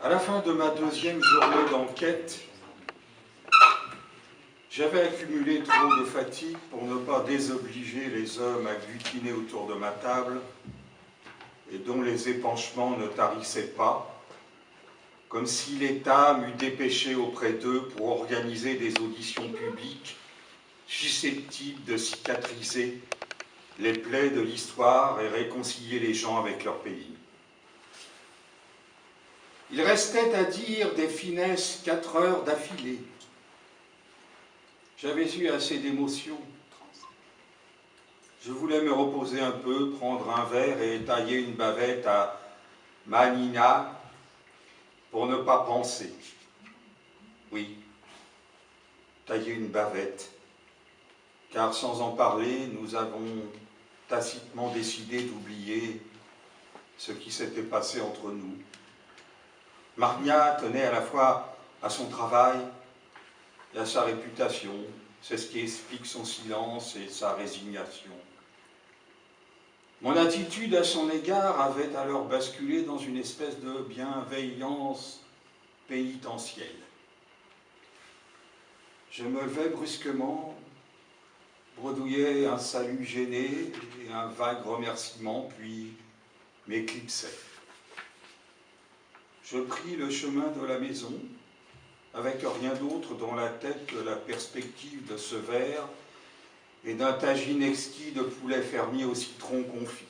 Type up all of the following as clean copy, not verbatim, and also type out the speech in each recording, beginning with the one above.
À la fin de ma deuxième journée d'enquête, j'avais accumulé trop de fatigue pour ne pas désobliger les hommes agglutinés autour de ma table et dont les épanchements ne tarissaient pas, comme si l'État m'eût dépêché auprès d'eux pour organiser des auditions publiques susceptibles de cicatriser les plaies de l'histoire et réconcilier les gens avec leur pays. Il restait à dire des finesses 4 heures d'affilée. J'avais eu assez d'émotions. Je voulais me reposer un peu, prendre un verre et tailler une bavette à Manina pour ne pas penser. Oui, tailler une bavette, car sans en parler, nous avons tacitement décidé d'oublier ce qui s'était passé entre nous. Marnia tenait à la fois à son travail et à sa réputation. C'est ce qui explique son silence et sa résignation. Mon attitude à son égard avait alors basculé dans une espèce de bienveillance pénitentielle. Je me levais brusquement, bredouillais un salut gêné et un vague remerciement, puis m'éclipsais. Je pris le chemin de la maison, avec rien d'autre dans la tête que la perspective de ce verre et d'un tagine exquis de poulet fermier au citron confit.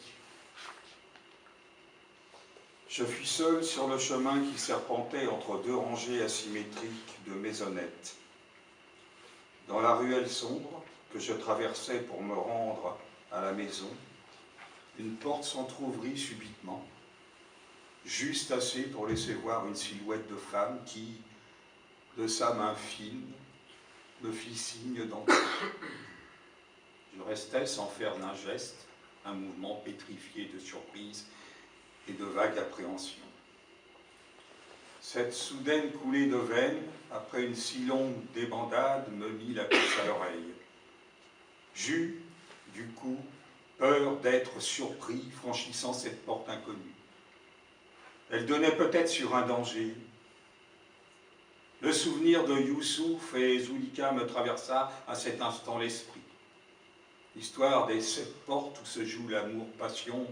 Je fus seul sur le chemin qui serpentait entre 2 rangées asymétriques de maisonnettes. Dans la ruelle sombre que je traversais pour me rendre à la maison, une porte s'entr'ouvrit subitement, juste assez pour laisser voir une silhouette de femme qui, de sa main fine, me fit signe d'entrer. Je restais sans faire d'un geste, un mouvement pétrifié de surprise et de vague appréhension. Cette soudaine coulée de veine, après une si longue débandade, me mit la puce à l'oreille. J'eus, du coup, peur d'être surpris franchissant cette porte inconnue. Elle donnait peut-être sur un danger. Le souvenir de Youssouf et Zulika me traversa à cet instant l'esprit. L'histoire des 7 portes où se joue l'amour-passion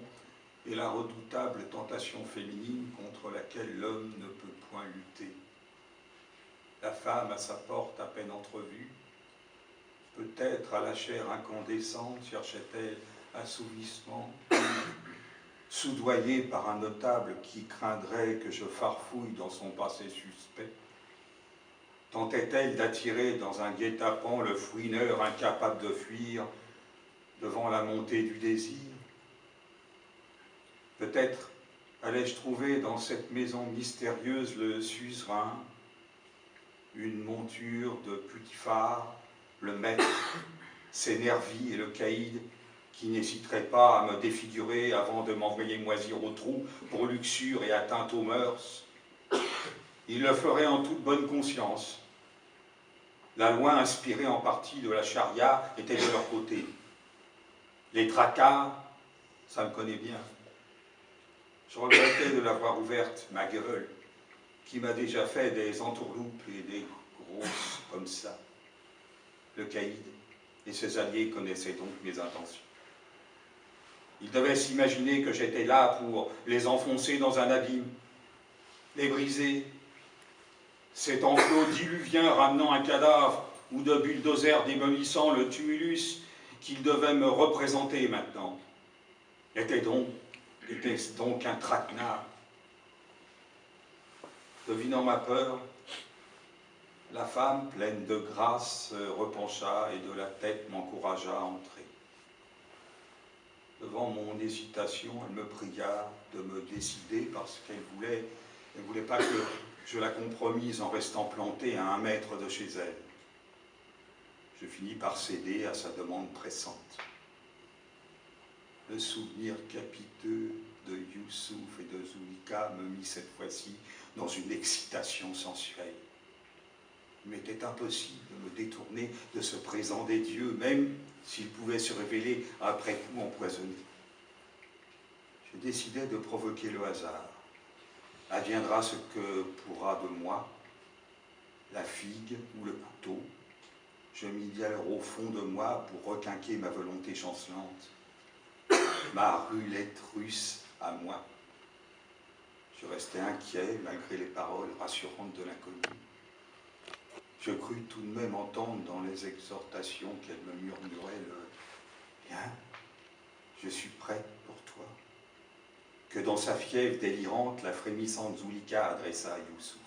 et la redoutable tentation féminine contre laquelle l'homme ne peut point lutter. La femme à sa porte à peine entrevue, peut-être à la chair incandescente cherchait-elle assouvissement, soudoyée par un notable qui craindrait que je farfouille dans son passé suspect. Tentait-elle d'attirer dans un guet-apens le fouineur incapable de fuir devant la montée du désir? Peut-être allais-je trouver dans cette maison mystérieuse le suzerain, une monture de Putiphar, le maître, ses nervis et le caïd, qui n'hésiterait pas à me défigurer avant de m'envoyer moisir au trou pour luxure et atteinte aux mœurs. Il le ferait en toute bonne conscience. La loi inspirée en partie de la charia était de leur côté. Les tracas, ça me connaît bien. Je regrettais de l'avoir ouverte, ma gueule, qui m'a déjà fait des entourloupes et des grosses comme ça. Le caïd et ses alliés connaissaient donc mes intentions. Ils devaient s'imaginer que j'étais là pour les enfoncer dans un abîme, les briser. Cet enclos diluvien ramenant un cadavre ou de bulldozer démolissant le tumulus qu'ils devaient me représenter maintenant. Était-ce donc un traquenard? Devinant ma peur, la femme, pleine de grâce, se repencha et de la tête m'encouragea à entrer. Devant mon hésitation, elle me pria de me décider parce qu'elle voulait pas que je la compromise en restant planté à 1 mètre de chez elle. Je finis par céder à sa demande pressante. Le souvenir capiteux de Youssouf et de Zulika me mit cette fois-ci dans une excitation sensuelle. Il m'était impossible de me détourner de ce présent des dieux, même s'il pouvait se révéler après coup empoisonné. Je décidai de provoquer le hasard. Adviendra ce que pourra de moi, la figue ou le couteau. Je m'y dis alors au fond de moi pour requinquer ma volonté chancelante, ma rulette russe à moi. Je restais inquiet malgré les paroles rassurantes de l'inconnu. Je crus tout de même entendre dans les exhortations qu'elle me murmurait le « Viens, je suis prête pour toi », que dans sa fièvre délirante, la frémissante Zulika adressa à Youssouf.